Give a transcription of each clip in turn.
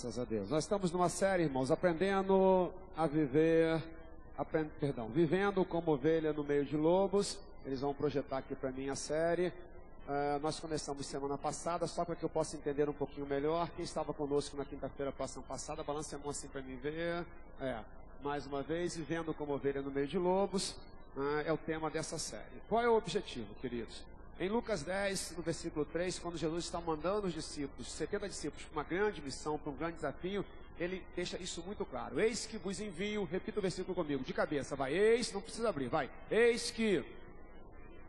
Graças a Deus. Nós estamos numa série, irmãos, aprendendo a viver, vivendo como ovelha no meio de lobos. Eles vão projetar aqui para mim a série. Nós começamos semana passada, só para que eu possa entender um pouquinho melhor. Quem estava conosco na quinta-feira passada, balance a mão assim para mim ver. Mais uma vez, vivendo como ovelha no meio de lobos, é o tema dessa série. Qual é o objetivo, queridos? Em Lucas 10, no versículo 3, quando Jesus está mandando os discípulos, 70 discípulos, para uma grande missão, para um grande desafio, ele deixa isso muito claro. Eis que vos envio, repita o versículo comigo, de cabeça, vai, eis, não precisa abrir, vai, eis que,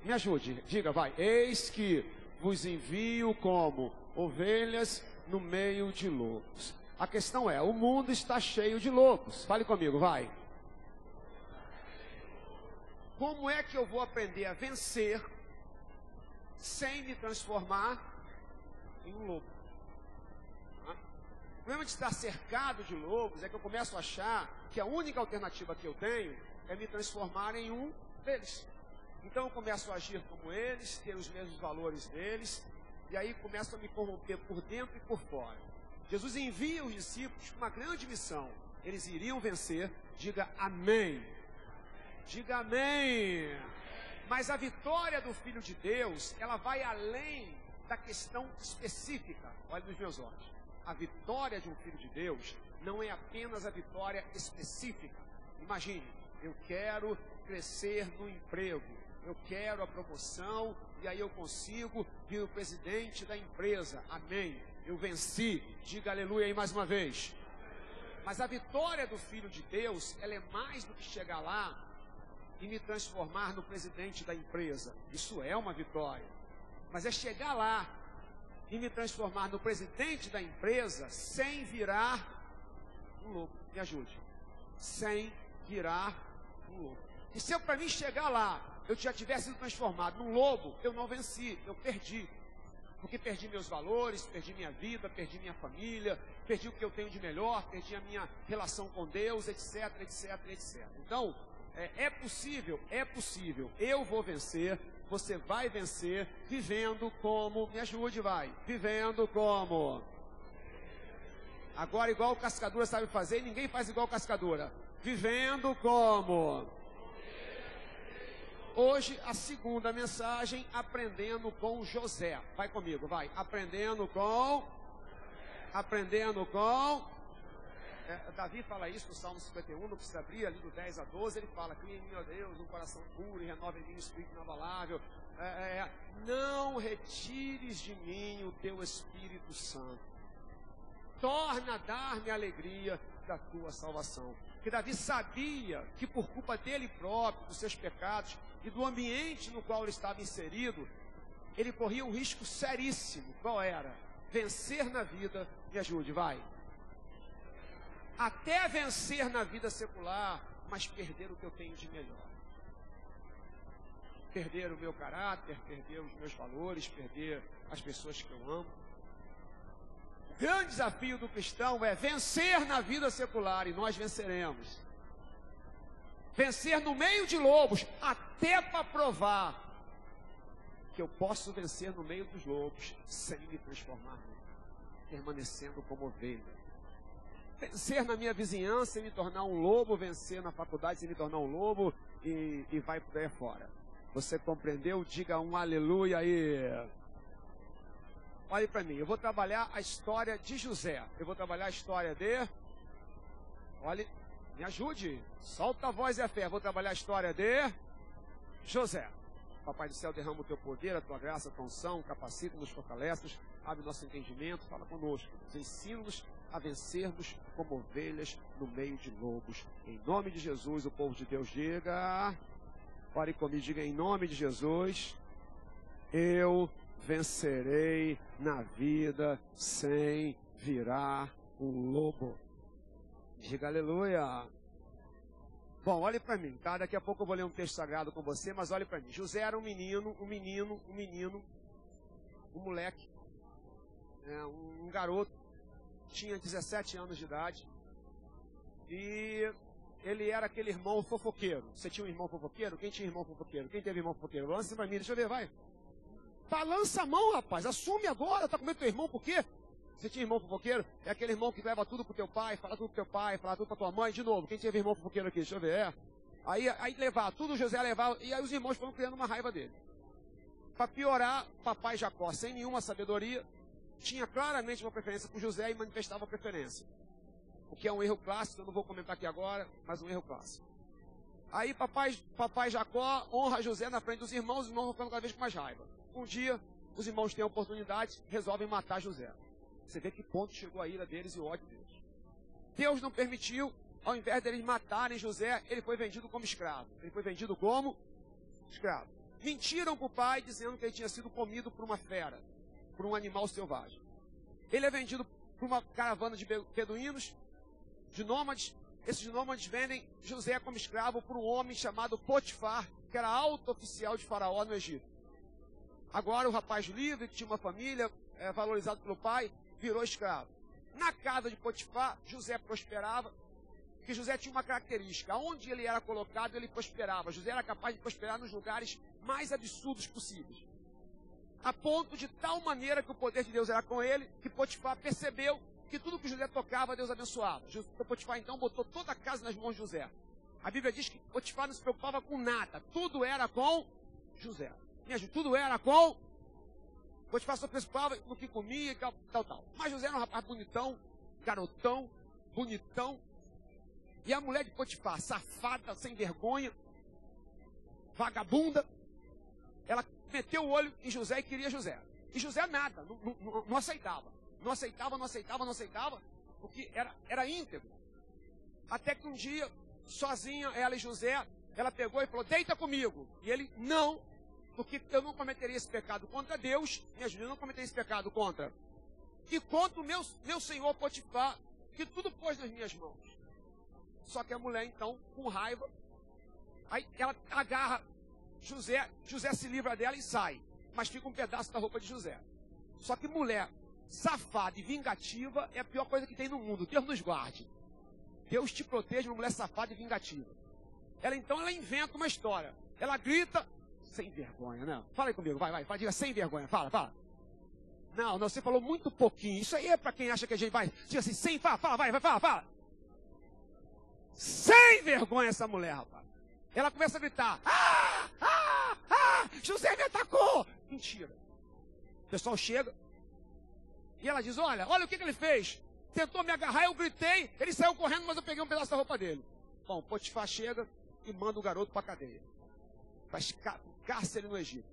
me ajude, diga, vai, eis que vos envio como ovelhas no meio de lobos. A questão é, o mundo está cheio de lobos, fale comigo, vai. Como é que eu vou aprender a vencer sem me transformar em um lobo? O problema de estar cercado de lobos é que eu começo a achar que a única alternativa que eu tenho é me transformar em um deles. Então eu começo a agir como eles, ter os mesmos valores deles, e aí começo a me corromper por dentro e por fora. Jesus envia os discípulos para uma grande missão. Eles iriam vencer, diga amém. Diga amém. Mas a vitória do Filho de Deus, ela vai além da questão específica. Olha nos meus olhos. A vitória de um Filho de Deus não é apenas a vitória específica. Imagine, eu quero crescer no emprego, eu quero a promoção, e aí eu consigo vir o presidente da empresa. Amém. Eu venci. Diga aleluia aí mais uma vez. Mas a vitória do Filho de Deus, ela é mais do que chegar lá e me transformar no presidente da empresa. Isso é uma vitória. Mas é chegar lá e me transformar no presidente da empresa sem virar um lobo. Me ajude. Sem virar um lobo. E se eu, para mim chegar lá, eu já tivesse sido transformado num lobo, eu não venci, eu perdi. Porque perdi meus valores, perdi minha vida, perdi minha família, perdi o que eu tenho de melhor, perdi a minha relação com Deus, etc, etc, etc. Então, é possível, eu vou vencer, você vai vencer, vivendo como, me ajude, vai, vivendo como. Agora, igual o Cascadura sabe fazer, ninguém faz igual o Cascadura. Vivendo como. Hoje, a segunda mensagem, aprendendo com José. Vai comigo, vai. Aprendendo com. Davi fala isso no Salmo 51, não precisa abrir, ali do 10 a 12, ele fala, cria em mim, ó Deus, um coração puro e renova em mim um espírito inabalável. Não retires de mim o teu Espírito Santo. Torna a dar-me a alegria da tua salvação. Porque Davi sabia que por culpa dele próprio, dos seus pecados e do ambiente no qual ele estava inserido, ele corria um risco seríssimo. Qual era? Vencer na vida, me ajude, vai. Até vencer na vida secular, mas perder o que eu tenho de melhor. Perder o meu caráter, perder os meus valores, perder as pessoas que eu amo. O grande desafio do cristão é vencer na vida secular, e nós venceremos. Vencer no meio de lobos, até para provar que eu posso vencer no meio dos lobos, sem me transformar, permanecendo como ovelha. Vencer na minha vizinhança e me tornar um lobo, vencer na faculdade e me tornar um lobo, e vai por aí fora. Você compreendeu? Diga um aleluia aí. Olhe para mim, eu vou trabalhar a história de José. Eu vou trabalhar a história de... Olhe, me ajude. Solta a voz e a fé. Eu vou trabalhar a história de José. Papai do céu, derrama o teu poder, a tua graça, a tua unção, capacita-nos, fortalece-nos, abre nosso entendimento, fala conosco, ensina-nos a vencermos como ovelhas no meio de lobos. Em nome de Jesus, o povo de Deus diga, ore comigo, diga em nome de Jesus, eu vencerei na vida sem virar um lobo. Diga aleluia. Bom, olhe para mim, tá? Daqui a pouco eu vou ler um texto sagrado com você, mas olhe para mim. José era um moleque, um garoto, tinha 17 anos de idade, e ele era aquele irmão fofoqueiro. Você tinha um irmão fofoqueiro? Quem tinha irmão fofoqueiro? Quem teve irmão fofoqueiro? Lança para mim, deixa eu ver, vai. Balança a mão, rapaz, assume agora, tá com medo do teu irmão, por quê? Você tinha irmão fofoqueiro? É aquele irmão que leva tudo pro teu pai, fala tudo pro teu pai, fala tudo pra tua mãe. De novo, quem teve irmão fofoqueiro aqui? Deixa eu ver. Aí levava, tudo José levava, e aí os irmãos foram criando uma raiva dele. Para piorar, papai Jacó, sem nenhuma sabedoria, tinha claramente uma preferência por José e manifestava preferência. O que é um erro clássico, eu não vou comentar aqui agora, mas um erro clássico. Aí papai Jacó honra José na frente dos irmãos, os irmãos vão ficando cada vez com mais raiva. Um dia, os irmãos têm a oportunidade, resolvem matar José. Você vê que ponto chegou a ira deles e o ódio deles. Deus não permitiu, ao invés deles matarem José, ele foi vendido como escravo. Ele foi vendido como escravo. Mentiram para o pai, dizendo que ele tinha sido comido por uma fera, por um animal selvagem. Ele é vendido por uma caravana de beduínos, de nômades. Esses nômades vendem José como escravo por um homem chamado Potifar, que era alto oficial de Faraó no Egito. Agora o rapaz livre, que tinha uma família, valorizado pelo pai, virou escravo. Na casa de Potifar, José prosperava, porque José tinha uma característica. Onde ele era colocado, ele prosperava. José era capaz de prosperar nos lugares mais absurdos possíveis. A ponto de tal maneira que o poder de Deus era com ele, que Potifar percebeu que tudo que José tocava, Deus abençoava. Potifar então botou toda a casa nas mãos de José. A Bíblia diz que Potifar não se preocupava com nada. Tudo era com José. Tudo era com Potifar, só preocupava no que comia e tal. Mas José era um rapaz bonitão, garotão, bonitão. E a mulher de Potifar, safada, sem vergonha, vagabunda, ela meteu o olho em José e queria José. E José nada, não aceitava. Não aceitava, porque era íntegro. Até que um dia, sozinha, ela e José, ela pegou e falou, deita comigo. E ele, não, porque eu não cometeria esse pecado contra Deus, minha ajuda, eu não cometeria esse pecado contra. E contra o meu senhor Potifar, que tudo pôs nas minhas mãos. Só que a mulher, então, com raiva, aí ela agarra José se livra dela e sai. Mas fica um pedaço da roupa de José. Só que mulher safada e vingativa é a pior coisa que tem no mundo. Deus nos guarde. Deus te proteja, uma mulher safada e vingativa. Ela inventa uma história. Ela grita, sem vergonha, né? Fala aí comigo, vai, diga sem vergonha, fala. Não, você falou muito pouquinho. Isso aí é para quem acha que a gente vai. Diga assim, sem, fala. Sem vergonha essa mulher, rapaz. Ela começa a gritar, José me atacou. Mentira. O pessoal chega e ela diz, olha o que ele fez. Tentou me agarrar, eu gritei, ele saiu correndo, mas eu peguei um pedaço da roupa dele. Bom, Potifar chega e manda o garoto para a cadeia. Faz cárcere no Egito.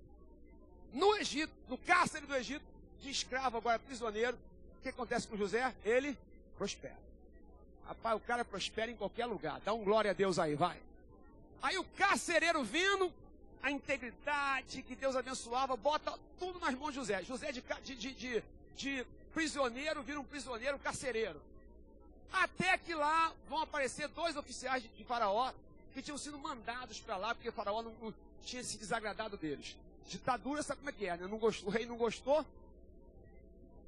No cárcere do Egito, de escravo, agora prisioneiro, o que acontece com José? Ele prospera. Rapaz, o cara prospera em qualquer lugar. Dá um glória a Deus aí, vai. Aí o carcereiro vendo a integridade que Deus abençoava, bota tudo nas mãos de José. José de prisioneiro vira um prisioneiro carcereiro. Até que lá vão aparecer 2 oficiais de Faraó que tinham sido mandados para lá, porque Faraó não tinha se desagradado deles. Ditadura, sabe como é que é, né? O rei não gostou,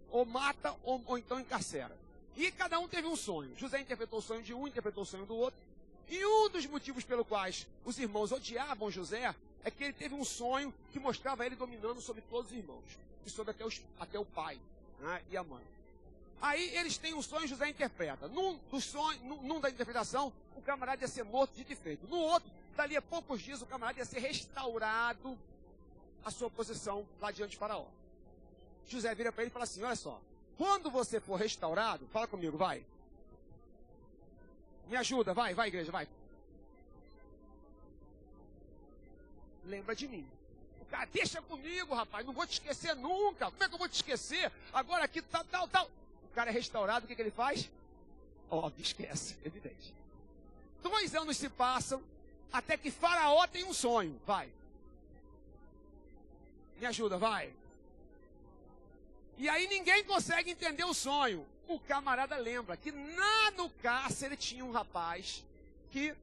ou mata, ou então encarcera. E cada um teve um sonho. José interpretou o sonho de um, interpretou o sonho do outro. E um dos motivos pelo quais os irmãos odiavam José é que ele teve um sonho que mostrava ele dominando sobre todos os irmãos. E sobre até o pai, né, e a mãe. Aí eles têm um sonho e José interpreta. Num da interpretação, o camarada ia ser morto de feito. No outro, dali a poucos dias, o camarada ia ser restaurado à sua posição lá diante de Faraó. José vira para ele e fala assim, olha só, quando você for restaurado, fala comigo, vai. Me ajuda, vai, igreja, vai. Lembra de mim. O cara, deixa comigo, rapaz, não vou te esquecer nunca. Como é que eu vou te esquecer? Agora aqui, tal. O cara é restaurado, o que ele faz? Óbvio, esquece, evidente. 2 anos se passam, até que Faraó tem um sonho, vai. Me ajuda, vai. E aí ninguém consegue entender o sonho. O camarada lembra que lá no cárcere tinha um rapaz que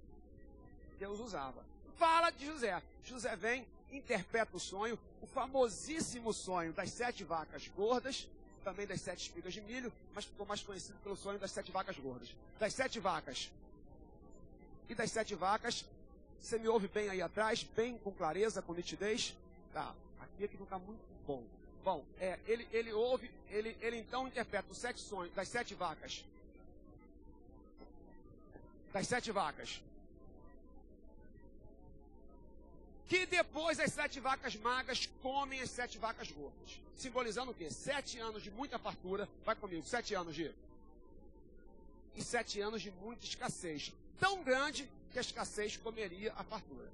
Deus usava. Fala de José. José vem, interpreta o sonho, o famosíssimo sonho das 7 vacas gordas, também das 7 espigas de milho, mas ficou mais conhecido pelo sonho das 7 vacas gordas. Das 7 vacas. E das 7 vacas, você me ouve bem aí atrás, bem com clareza, com nitidez? Tá, aqui é que não está muito bom. Bom, ele então interpreta os 7 sonhos das 7 vacas. Das 7 vacas. Que depois as 7 vacas magras comem as 7 vacas gordas. Simbolizando o quê? 7 anos de muita fartura. Vai comigo, 7 anos de... E 7 anos de muita escassez. Tão grande que a escassez comeria a fartura.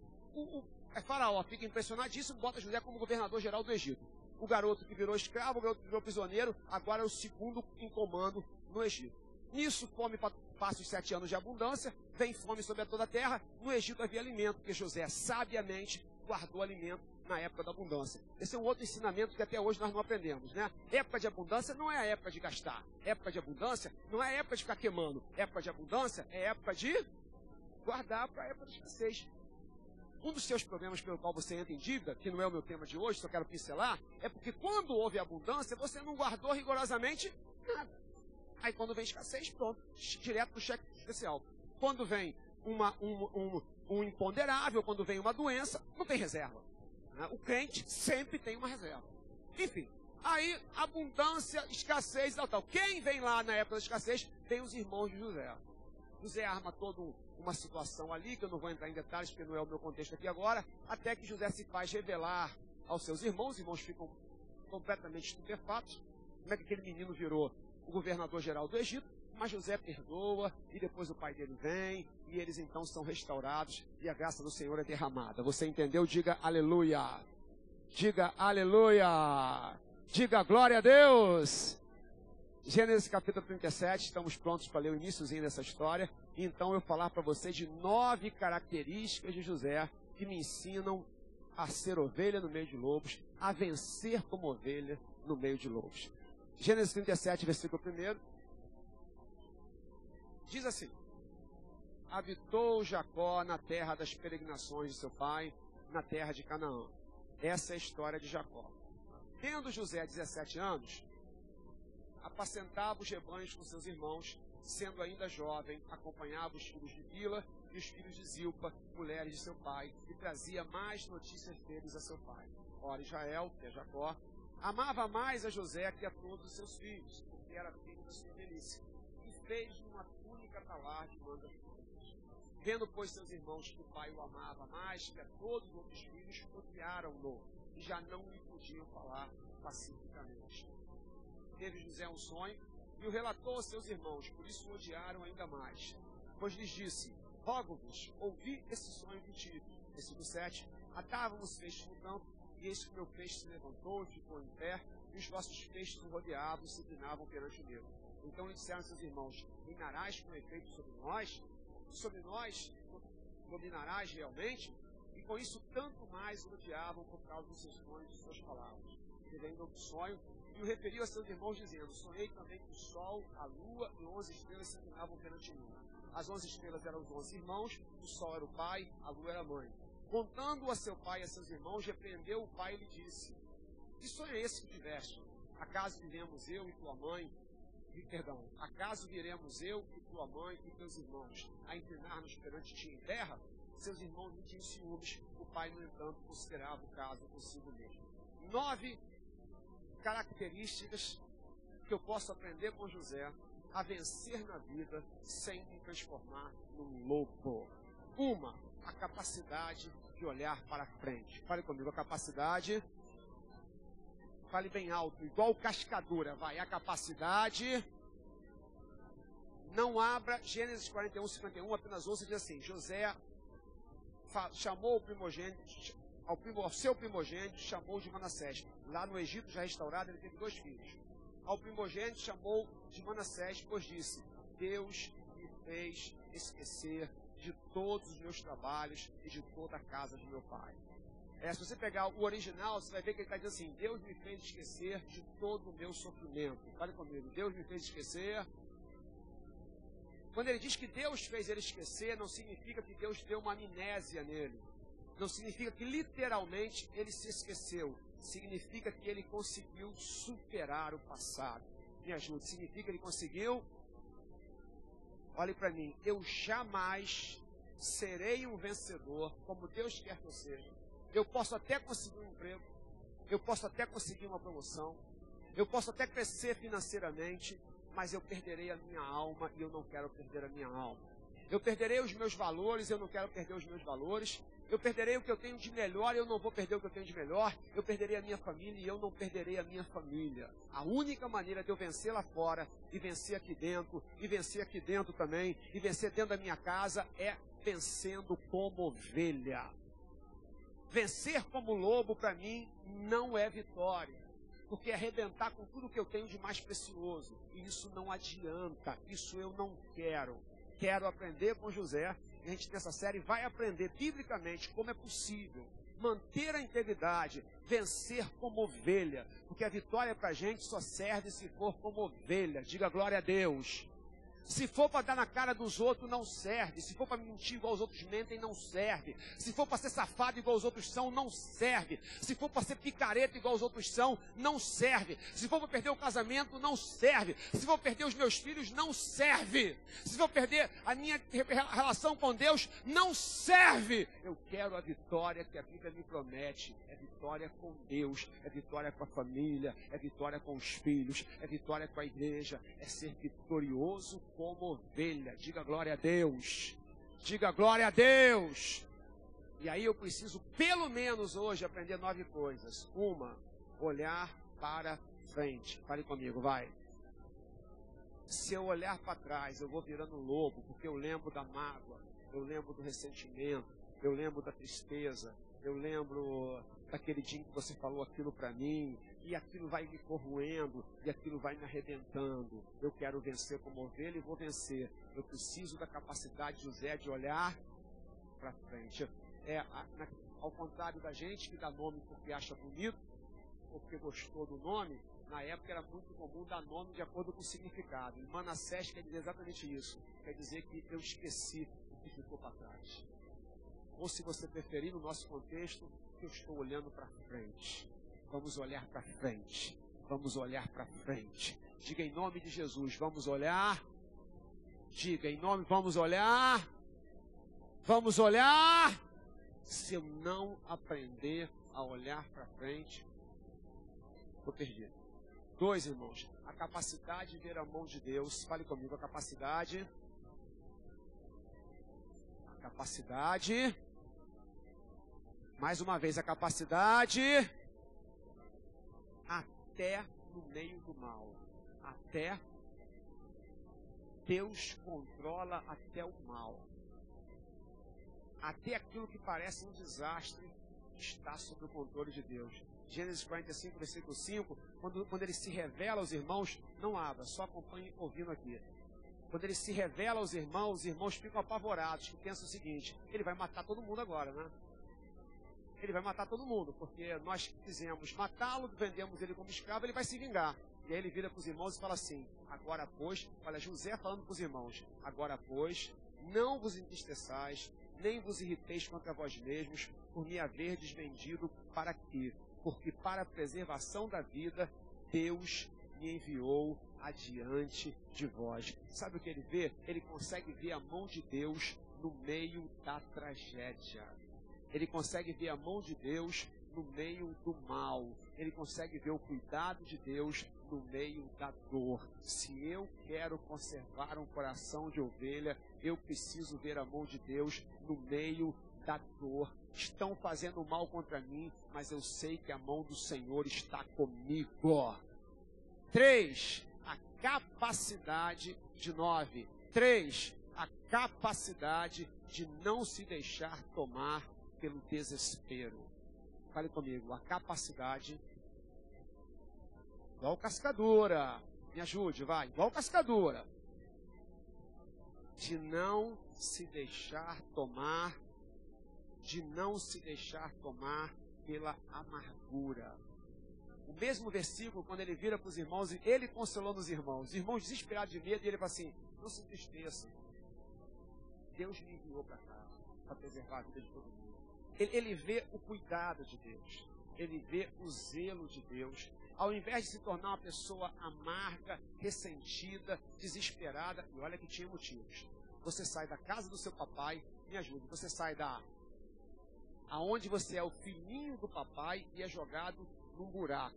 Faraó fica impressionadíssimo, bota José como governador geral do Egito. O garoto que virou escravo, o garoto que virou prisioneiro, agora é o segundo em comando no Egito. Nisso, fome passa os 7 anos de abundância, vem fome sobre toda a terra. No Egito havia alimento, porque José sabiamente guardou alimento na época da abundância. Esse é um outro ensinamento que até hoje nós não aprendemos, né? Época de abundância não é a época de gastar. Época de abundância não é a época de ficar queimando. Época de abundância é a época de guardar para a época de escassez. Um dos seus problemas pelo qual você entra em dívida, que não é o meu tema de hoje, só quero pincelar, é porque quando houve abundância, você não guardou rigorosamente nada. Aí quando vem escassez, pronto, direto para o cheque especial. Quando vem um imponderável, quando vem uma doença, não tem reserva. Né? O crente sempre tem uma reserva. Enfim, aí abundância, escassez e tal. Quem vem lá na época da escassez? Vem os irmãos de José. José arma toda uma situação ali, que eu não vou entrar em detalhes, porque não é o meu contexto aqui agora, até que José se faz revelar aos seus irmãos. Os irmãos ficam completamente estupefatos. Como é que aquele menino virou o governador geral do Egito? Mas José perdoa, e depois o pai dele vem, e eles então são restaurados, e a graça do Senhor é derramada. Você entendeu? Diga aleluia. Diga aleluia. Diga glória a Deus. Gênesis capítulo 37, estamos prontos para ler o iniciozinho dessa história. E então eu falar para vocês de 9 características de José que me ensinam a ser ovelha no meio de lobos, a vencer como ovelha no meio de lobos. Gênesis 37, versículo 1. Diz assim: habitou Jacó na terra das peregrinações de seu pai, na terra de Canaã. Essa é a história de Jacó. Tendo José 17 anos, apacentava os rebanhos com seus irmãos, sendo ainda jovem, acompanhava os filhos de Bila e os filhos de Zilpa, mulheres de seu pai, e trazia mais notícias deles a seu pai. Ora, Israel, que é Jacó, amava mais a José que a todos os seus filhos, porque era filho da sua velhice, e fez uma túnica talar de mangas curtas. Vendo, pois, seus irmãos que o pai o amava mais que a todos os outros filhos, odiaram-no, e já não lhe podiam falar pacificamente. Teve José um sonho, e o relatou aos seus irmãos, por isso o odiaram ainda mais. Pois lhes disse: rogo-vos, ouvi esse sonho que tive. Versículo 7. Atávamos feixes no campo, e eis que o meu feixe se levantou e ficou em pé, e os vossos feixes o rodeavam e se inclinavam perante o meu. Então lhe disseram seus irmãos: reinarás com efeito sobre nós? E sobre nós dominarás realmente? E com isso tanto mais o odiavam por causa dos seus sonhos e de suas palavras. Ele ainda do sonho, e o referiu a seus irmãos, dizendo: sonhei também que o sol, a lua e 11 estrelas se inclinavam perante mim. As 11 estrelas eram os 11 irmãos, o sol era o pai, a lua era a mãe. Contando a seu pai e a seus irmãos, repreendeu o pai e lhe disse: que sonho é esse que tiveste? Acaso viremos eu e tua mãe, acaso viremos eu e tua mãe e teus irmãos a inclinar-nos perante ti em terra? Seus irmãos lhe tinham ciúmes, o pai, no entanto, considerava o caso consigo mesmo. 9 características que eu posso aprender com José a vencer na vida sem me transformar num lobo. Uma, a capacidade de olhar para frente. Fale comigo, a capacidade, fale bem alto, igual cascadura, vai, a capacidade. Não abra Gênesis 41, 51, apenas ouça, diz assim: José chamou o primogênito, ao seu primogênito chamou de Manassés. Lá no Egito, já restaurado, ele teve 2 filhos. Ao primogênito chamou de Manassés, pois disse: Deus me fez esquecer de todos os meus trabalhos e de toda a casa de meu pai. Se você pegar o original, você vai ver que ele está dizendo assim: Deus me fez esquecer de todo o meu sofrimento. Fale comigo, Deus me fez esquecer. Quando ele diz que Deus fez ele esquecer, não significa que Deus deu uma amnésia nele. Não significa que literalmente ele se esqueceu. Significa que ele conseguiu superar o passado. Me ajude. Significa que ele conseguiu. Olhe para mim. Eu jamais serei um vencedor como Deus quer que eu seja. Eu posso até conseguir um emprego. eu posso até conseguir uma promoção, eu posso até crescer financeiramente, mas eu perderei a minha alma e eu não quero perder a minha alma. Eu perderei os meus valores, eu não quero perder os meus valores. Eu perderei o que eu tenho de melhor e eu não vou perder o que eu tenho de melhor. Eu perderei a minha família e eu não perderei a minha família. A única maneira de eu vencer lá fora e vencer aqui dentro, e vencer aqui dentro também, e vencer dentro da minha casa é vencendo como ovelha. Vencer como lobo para mim não é vitória, porque é arrebentar com tudo que eu tenho de mais precioso. E isso não adianta, isso eu não quero. Quero aprender com José, e a gente nessa série vai aprender biblicamente como é possível manter a integridade, vencer como ovelha, porque a vitória para a gente só serve se for como ovelha. Diga glória a Deus. Se for para dar na cara dos outros, não serve. Se for para mentir igual os outros mentem, não serve. Se for para ser safado igual os outros são, não serve. Se for para ser picareta igual os outros são, não serve. Se for para perder o casamento, não serve. Se for perder os meus filhos, não serve. Se for perder a minha relação com Deus, não serve. Eu quero a vitória que a Bíblia me promete. É vitória com Deus, é vitória com a família, é vitória com os filhos, é vitória com a igreja, é ser vitorioso como ovelha. Diga glória a Deus. Diga glória a Deus. E aí eu preciso, pelo menos hoje, aprender 9 coisas. Uma, olhar para frente. Fale comigo, vai. Se eu olhar para trás, eu vou virando lobo, porque eu lembro da mágoa, eu lembro do ressentimento, eu lembro da tristeza, eu lembro daquele dia em que você falou aquilo para mim, e aquilo vai me corroendo, e aquilo vai me arrebentando. Eu quero vencer como ovelha e vou vencer. Eu preciso da capacidade de José de olhar para frente. Ao contrário da gente que dá nome porque acha bonito, ou porque gostou do nome, na época era muito comum dar nome de acordo com o significado. E Manassés quer dizer exatamente isso. Quer dizer que eu esqueci o que ficou para trás. Ou se você preferir, no nosso contexto, que eu estou olhando para frente. Vamos olhar para frente. Vamos olhar para frente. Diga em nome de Jesus, vamos olhar. Diga em nome, vamos olhar. Vamos olhar. Se eu não aprender a olhar para frente, estou perdido. 2, irmãos, a capacidade de ver a mão de Deus. Fale comigo, a capacidade. Mais uma vez, a capacidade até no meio do mal. Até Deus controla até o mal. Até aquilo que parece um desastre está sob o controle de Deus. Gênesis 45, versículo 5, quando ele se revela aos irmãos, não abra, só acompanhe ouvindo aqui. Quando ele se revela aos irmãos, os irmãos ficam apavorados, que pensam o seguinte: ele vai matar todo mundo agora, né? Ele vai matar todo mundo, porque nós quisemos matá-lo, vendemos ele como escravo, ele vai se vingar. E aí ele vira para os irmãos e fala assim: agora pois, olha José falando para os irmãos, agora pois, não vos entristeçais, nem vos irriteis contra vós mesmos, por me haverdes vendido para quê? Porque para a preservação da vida, Deus me enviou adiante de vós. Sabe o que ele vê? Ele consegue ver a mão de Deus no meio da tragédia. Ele consegue ver a mão de Deus no meio do mal. Ele consegue ver o cuidado de Deus no meio da dor. Se eu quero conservar um coração de ovelha, eu preciso ver a mão de Deus no meio da dor. Estão fazendo mal contra mim, mas eu sei que a mão do Senhor está comigo. 3, a capacidade de 9. 3, a capacidade de não se deixar tomar pelo desespero. Fale comigo, a capacidade, igual cascadora, me ajude, vai, igual cascadora, de não se deixar tomar, pela amargura. O mesmo versículo, quando ele vira para os irmãos, ele consolando os irmãos desesperados de medo, e ele fala assim: não se entristeçam, Deus me enviou para cá, para preservar a vida de todo mundo. Ele vê o cuidado de Deus, ele vê o zelo de Deus. Ao invés de se tornar uma pessoa amarga, ressentida, desesperada, e olha que tinha motivos. Você sai da casa do seu papai, me ajude, você sai aonde você é o filhinho do papai e é jogado num buraco,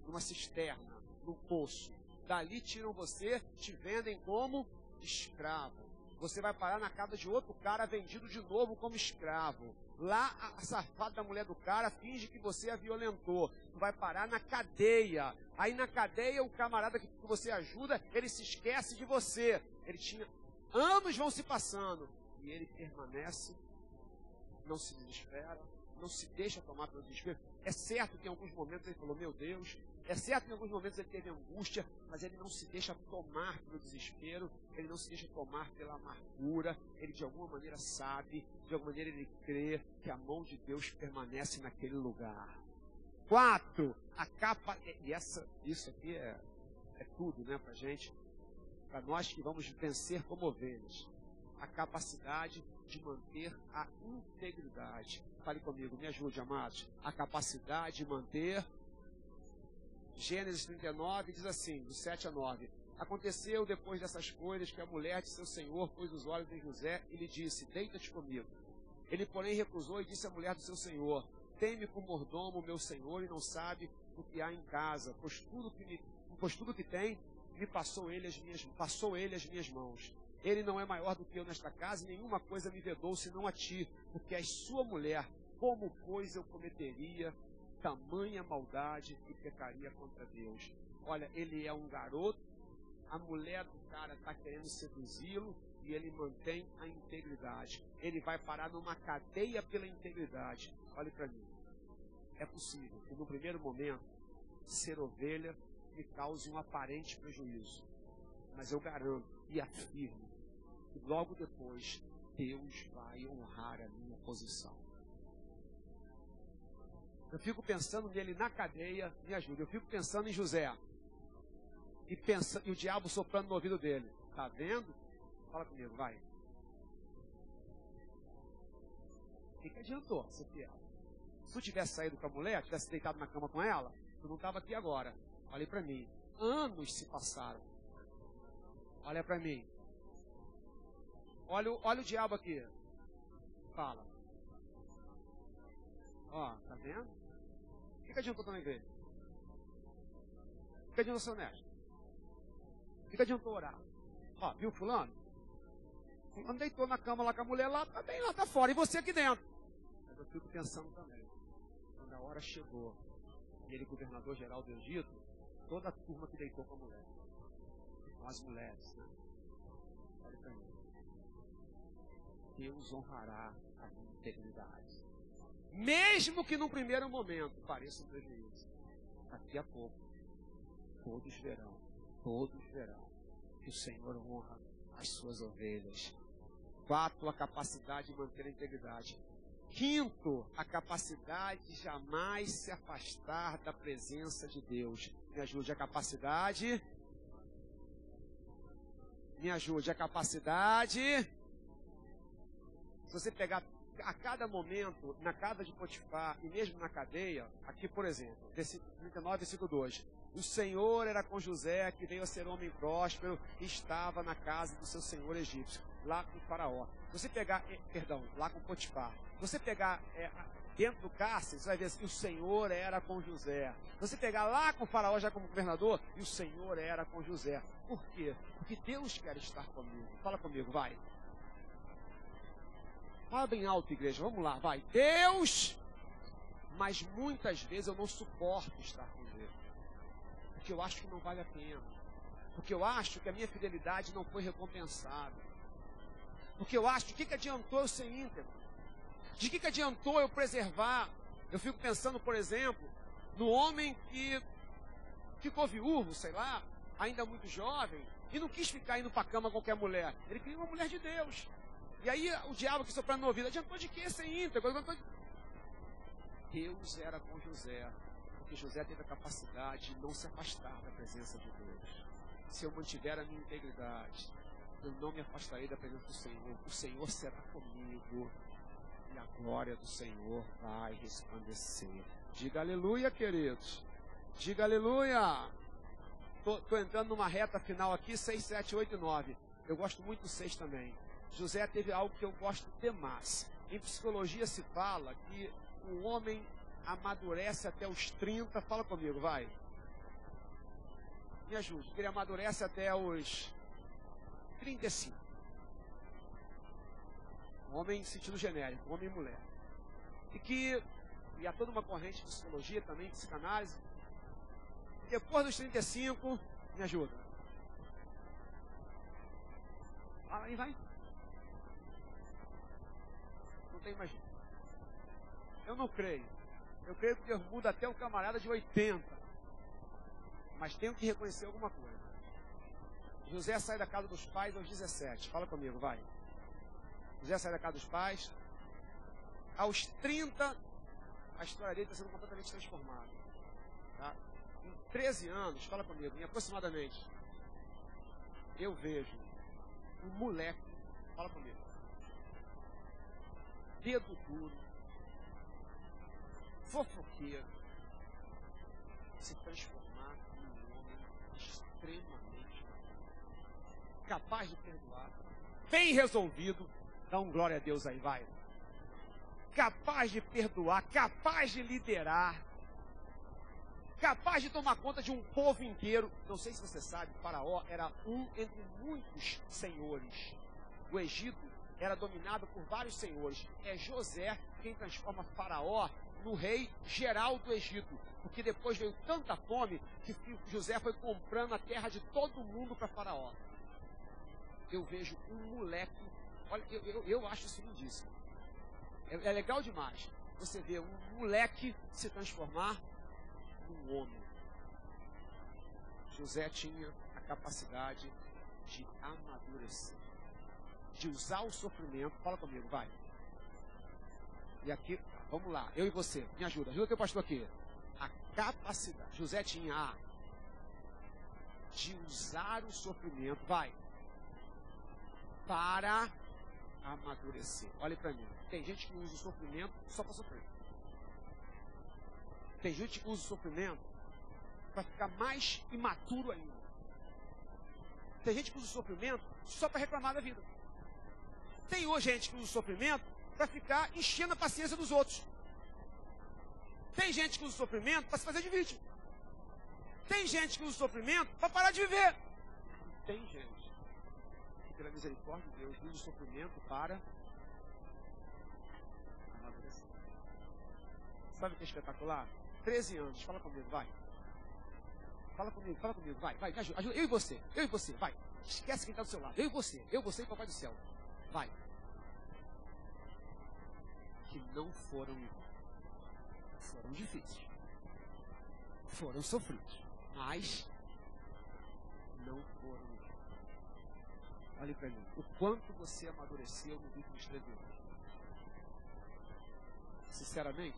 numa cisterna, num poço. Dali tiram você, te vendem como escravo. Você vai parar na casa de outro cara vendido de novo como escravo. Lá, a safada da mulher do cara finge que você a violentou. Vai parar na cadeia. Aí na cadeia, o camarada que você ajuda, ele se esquece de você. Ele tinha... Anos vão se passando. E ele permanece, não se desespera, não se deixa tomar pelo desespero. É certo que em alguns momentos ele falou, meu Deus. É certo que em alguns momentos ele teve angústia, mas ele não se deixa tomar pelo desespero, ele não se deixa tomar pela amargura, ele de alguma maneira sabe, de alguma maneira ele crê que a mão de Deus permanece naquele lugar. 4, a capa, e isso aqui é tudo, né, pra gente, para nós que vamos vencer como ovelhas, a capacidade de manter a integridade. Fale comigo, me ajude, amados. A capacidade de manter... Gênesis 39 diz assim, do 7 a 9. Aconteceu depois dessas coisas que a mulher de seu senhor pôs os olhos em José e lhe disse, deita-te comigo. Ele, porém, recusou e disse à mulher do seu senhor, tem-me por mordomo meu senhor e não sabe o que há em casa, pois tudo que tem, me passou ele as minhas mãos. Ele não é maior do que eu nesta casa e nenhuma coisa me vedou senão a ti, porque és sua mulher. Como, pois, eu cometeria tamanha maldade e pecaria contra Deus? Olha, ele é um garoto, a mulher do cara está querendo seduzi-lo e ele mantém a integridade. Ele vai parar numa cadeia pela integridade. Olhe para mim. É possível que no primeiro momento ser ovelha me cause um aparente prejuízo. Mas eu garanto e afirmo que logo depois Deus vai honrar a minha posição. Eu fico pensando nele na cadeia, me ajuda. Eu fico pensando em José. E o diabo soprando no ouvido dele. Está vendo? Fala comigo, vai. O que adiantou ser fiel? Se tu tivesse saído com a mulher, tivesse deitado na cama com ela, tu não estava aqui agora. Olha para mim. Anos se passaram. Olha para mim. Olha o diabo aqui. Fala. Ó, tá vendo? O que adiantou estar na igreja? O que adiantou ser honesto? O que adiantou orar? Ó, viu fulano? Fulano deitou na cama lá com a mulher, lá tá bem, lá tá fora, e você aqui dentro. Mas eu fico pensando também, quando a hora chegou, e ele, governador-geral do Egito, toda a turma que deitou com a mulher. Com as mulheres, né? Olha pra mim. Deus honrará a minha integridade. Mesmo que num primeiro momento pareça um prejuízo, daqui a pouco, todos verão que o Senhor honra as suas ovelhas. 4, a capacidade de manter a integridade. 5, a capacidade de jamais se afastar da presença de Deus. Me ajude, a capacidade. Me ajude, a capacidade. Se você pegar a cada momento, na casa de Potifar e mesmo na cadeia, aqui por exemplo, 39, versículo 2, o Senhor era com José, que veio a ser homem próspero, e estava na casa do seu senhor egípcio, lá com Faraó. Se você pegar, lá com Potifar, se você pegar dentro do cárcere, você vai ver assim, o Senhor era com José. Se você pegar lá com Faraó já como governador, e o Senhor era com José. Por quê? Porque Deus quer estar comigo. Fala comigo, vai. Fala bem alto, igreja. Vamos lá, vai. Deus, mas muitas vezes eu não suporto estar com Deus. Porque eu acho que não vale a pena. Porque eu acho que a minha fidelidade não foi recompensada. Porque eu acho, de que adiantou eu ser íntegro? De que adiantou eu preservar? Eu fico pensando, por exemplo, no homem que ficou viúvo, sei lá, ainda muito jovem, e não quis ficar indo para a cama com qualquer mulher. Ele queria uma mulher de Deus. E aí o diabo que soprando no ouvido, adiantou de que ser íntegro? Deus era com José, porque José teve a capacidade de não se afastar da presença de Deus. Se eu mantiver a minha integridade, eu não me afastarei da presença do Senhor. O Senhor será comigo e a glória do Senhor vai resplandecer. Diga aleluia, queridos. Diga aleluia. Estou entrando numa reta final aqui, 6, 7, 8 e 9. Eu gosto muito do 6 também. José teve algo que eu gosto demais. Em psicologia se fala que o homem amadurece até os 30, fala comigo, vai. Me ajude, que ele amadurece até os 35. Homem em sentido genérico, homem e mulher. E há toda uma corrente de psicologia também, psicanálise. Depois dos 35, me ajuda. Aí vai. Não tem mais. Eu não creio. Eu creio que Deus muda até o camarada de 80. Mas tenho que reconhecer alguma coisa. José sai da casa dos pais aos 17. Fala comigo, vai. José sai da casa dos pais. Aos 30, a história dele está sendo completamente transformada. Tá? Em 13 anos, fala comigo, em aproximadamente, eu vejo um moleque, fala comigo, dedo duro, fofoqueiro, se transformar num homem extremamente maduro, capaz de perdoar, bem resolvido, dá um glória a Deus aí, vai. Capaz de perdoar, capaz de liderar, capaz de tomar conta de um povo inteiro. Não sei se você sabe, Faraó era um entre muitos senhores. O Egito era dominado por vários senhores. É José quem transforma Faraó no rei geral do Egito. Porque depois veio tanta fome que José foi comprando a terra de todo mundo para Faraó. Eu vejo um moleque, olha, eu acho isso lindíssimo. É legal demais você ver um moleque se transformar num homem. José tinha a capacidade de amadurecer, de usar o sofrimento. Fala comigo, vai. E aqui, vamos lá, eu e você, me ajuda teu pastor aqui. A capacidade, José tinha de usar o sofrimento, vai, para amadurecer. Olhe para mim. Tem gente que usa o sofrimento só para sofrer. Tem gente que usa o sofrimento para ficar mais imaturo ainda. Tem gente que usa o sofrimento só para reclamar da vida. Tem hoje gente que usa o sofrimento para ficar enchendo a paciência dos outros. Tem gente que usa o sofrimento para se fazer de vítima. Tem gente que usa o sofrimento para parar de viver. E tem gente que, pela misericórdia de Deus, usa o sofrimento para amadurecer. Sabe o que é espetacular? 13 anos, fala comigo, vai. Fala comigo, vai, me ajuda. Eu e você, vai. Esquece quem está do seu lado. Eu e você e papai do céu. Vai. Que não foram iguais. Foram difíceis. Foram sofridos. Mas não foram iguais. Olhe para mim. O quanto você amadureceu no livro que escreveu. Sinceramente.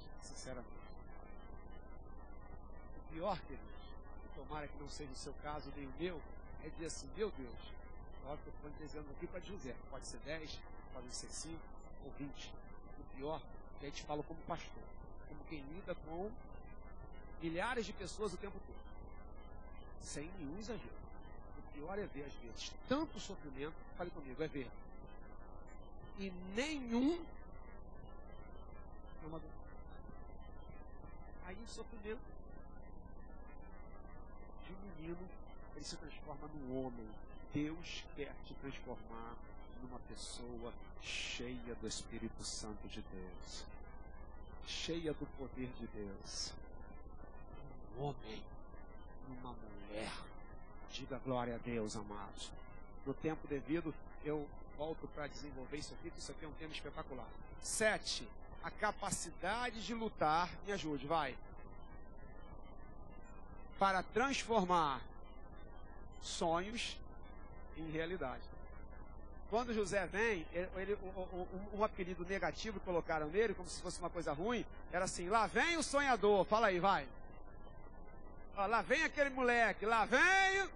O pior, queridos, tomara que não seja o seu caso nem o meu, é dizer assim, meu Deus, óbvio que eu estou dizendo aqui para José, pode ser 10, pode ser 5 ou 20. O pior é que a gente fala como pastor, como quem lida com milhares de pessoas o tempo todo, sem nenhum exagero. O pior é ver, às vezes, tanto sofrimento, fale comigo, é ver, e nenhum amador. Aí o sofrimento de um menino, ele se transforma num homem. Deus quer te transformar numa pessoa cheia do Espírito Santo de Deus, cheia do poder de Deus. Um homem, uma mulher. Diga glória a Deus, amados. No tempo devido, eu volto para desenvolver isso aqui, que isso aqui é um tema espetacular. 7. A capacidade de lutar, me ajude, vai. Para transformar sonhos em realidade. Quando José vem, um apelido negativo que colocaram nele, como se fosse uma coisa ruim, era assim, lá vem o sonhador, fala aí, vai. Ó, lá vem aquele moleque, lá vem...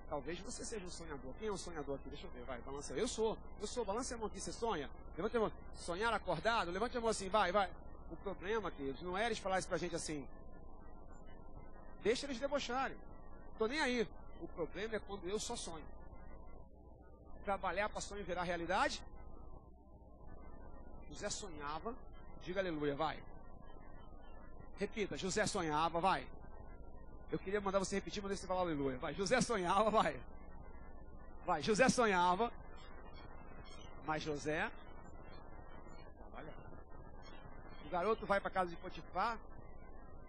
Talvez você seja um sonhador. Quem é um sonhador aqui? Deixa eu ver, vai, balança. Eu sou, balança a mão aqui, você sonha? Levanta a mão. Sonhar acordado? Levanta a mão assim, vai. O problema, queridos, não é eles falarem isso pra gente assim. Deixa eles debocharem. Tô nem aí. O problema é quando eu só sonho. Trabalhar para sonho virar realidade. José sonhava, diga aleluia, vai. Repita, José sonhava, vai. Eu queria mandar você repetir, mas você falar aleluia. Vai, José sonhava, vai. Vai, José sonhava. Mas José, olha, o garoto vai para casa de Potifar,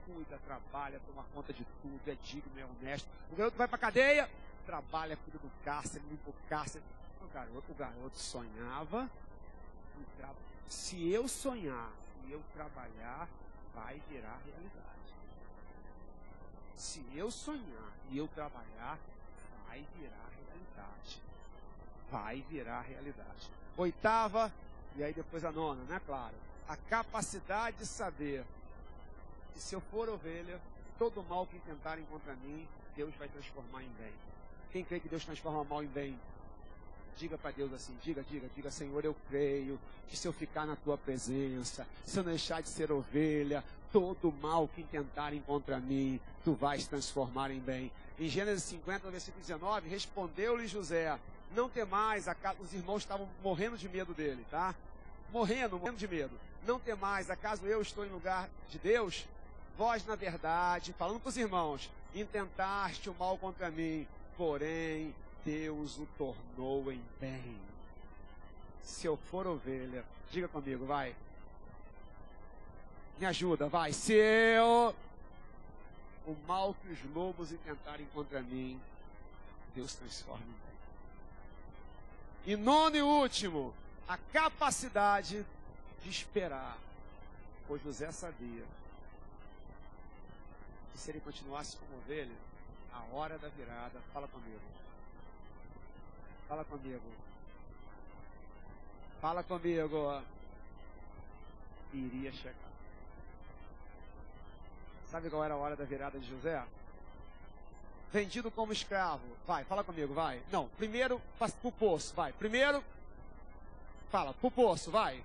cuida, trabalha, toma conta de tudo, é digno, é honesto. O garoto vai para a cadeia, trabalha, cuida do cárcere, limpa o cárcere. O garoto sonhava. Se eu sonhar e eu trabalhar, vai virar realidade. Se eu sonhar e eu trabalhar, vai virar realidade. Vai virar realidade. Oitava, e aí depois a nona, né? Claro. A capacidade de saber que se eu for ovelha, todo mal que intentarem contra mim, Deus vai transformar em bem. Quem crê que Deus transforma mal em bem? Diga para Deus assim, diga, Senhor, eu creio que se eu ficar na tua presença, se eu não deixar de ser ovelha, todo mal que intentarem contra mim, tu vais transformar em bem. Em Gênesis 50, versículo 19, respondeu-lhe José, não temais, os irmãos estavam morrendo de medo dele, tá? Morrendo de medo. Não temais, acaso eu estou em lugar de Deus? Vós, na verdade, falando para os irmãos, intentaste o mal contra mim, porém Deus o tornou em bem. Se eu for ovelha, diga comigo, vai. Me ajuda, vai. Se eu, o mal que os lobos intentarem contra mim, Deus transforma em bem. E nono e último, a capacidade de esperar. Pois José sabia que se ele continuasse como ovelha, a hora da virada, fala comigo. Fala comigo. Fala comigo. Iria chegar. Sabe qual era a hora da virada de José? Vendido como escravo. Vai, fala comigo, vai. Não, primeiro para o poço, vai. Primeiro, fala, para o poço, vai.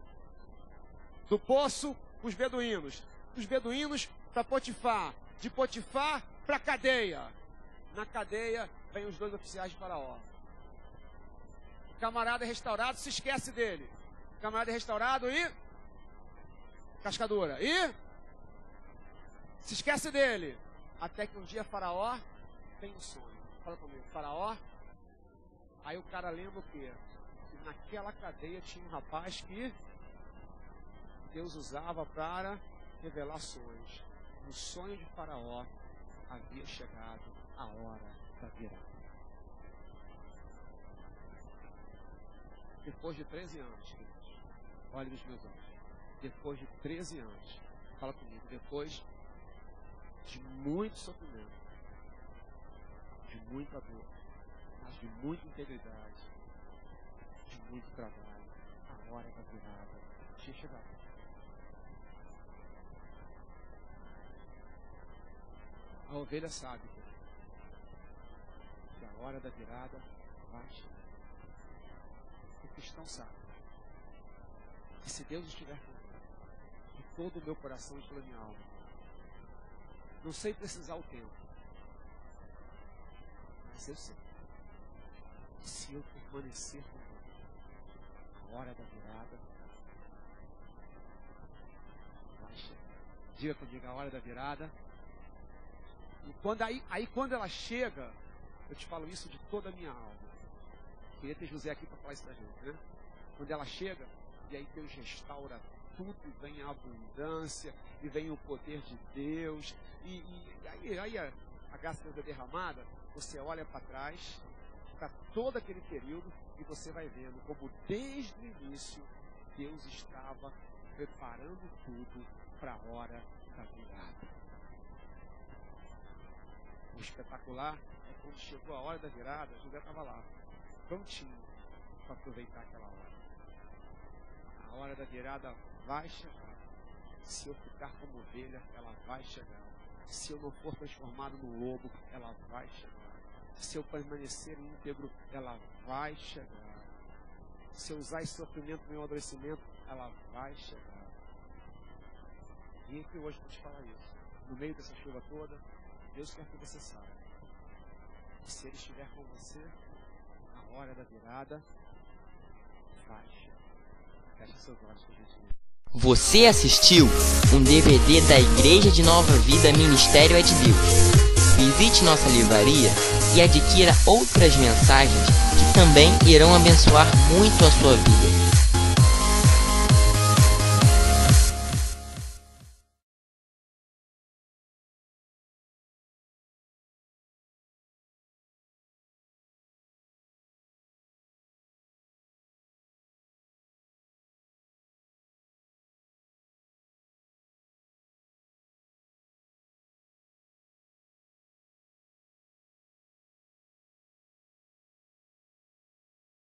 Do poço, os beduínos. Dos beduínos para Potifar. De Potifar para a cadeia. Na cadeia, vem os 2 oficiais de Faraó. O camarada restaurado se esquece dele. O camarada restaurado e... cascadura. E... se esquece dele. Até que um dia Faraó tem um sonho. Fala comigo. Faraó. Aí o cara lembra o quê? Que naquela cadeia tinha um rapaz que Deus usava para revelar sonhos. No sonho de Faraó havia chegado a hora da virada. Depois de 13 anos, queridos, olhe nos meus olhos. Depois de 13 anos, fala comigo, depois de muito sofrimento, de muita dor, mas de muita integridade, de muito trabalho, a hora da virada tinha chegado. A ovelha sabe que a hora da virada vai chegar. O cristão sabe que se Deus estiver comigo, de todo o meu coração e toda a minha alma, não sei precisar o tempo, mas eu sei que se eu permanecer com Deus, a hora da virada vai chegar. Diga comigo, a hora da virada. E quando ela chega, eu te falo isso de toda a minha alma. Queria ter José aqui para falar isso pra gente, né? Quando ela chega, e aí Deus restaura tudo, e vem a abundância, e vem o poder de Deus, e aí a graça de Deus é derramada, você olha para trás, para todo aquele período, e você vai vendo como desde o início, Deus estava preparando tudo para a hora da virada. O espetacular é quando chegou a hora da virada, José estava lá, prontinho para aproveitar aquela hora. A hora da virada vai chegar. Se eu ficar como ovelha, ela vai chegar. Se eu não for transformado no lobo, ela vai chegar. Se eu permanecer íntegro, ela vai chegar. Se eu usar esse sofrimento no meu amadurecimento, ela vai chegar. Vim aqui hoje para te falar isso. No meio dessa chuva toda, Deus quer que você saiba. E se Ele estiver com você, a hora da virada vai chegar. Feche seus olhos, por gentileza. Você assistiu um DVD da Igreja de Nova Vida Ministério é de Deus. Visite nossa livraria e adquira outras mensagens que também irão abençoar muito a sua vida.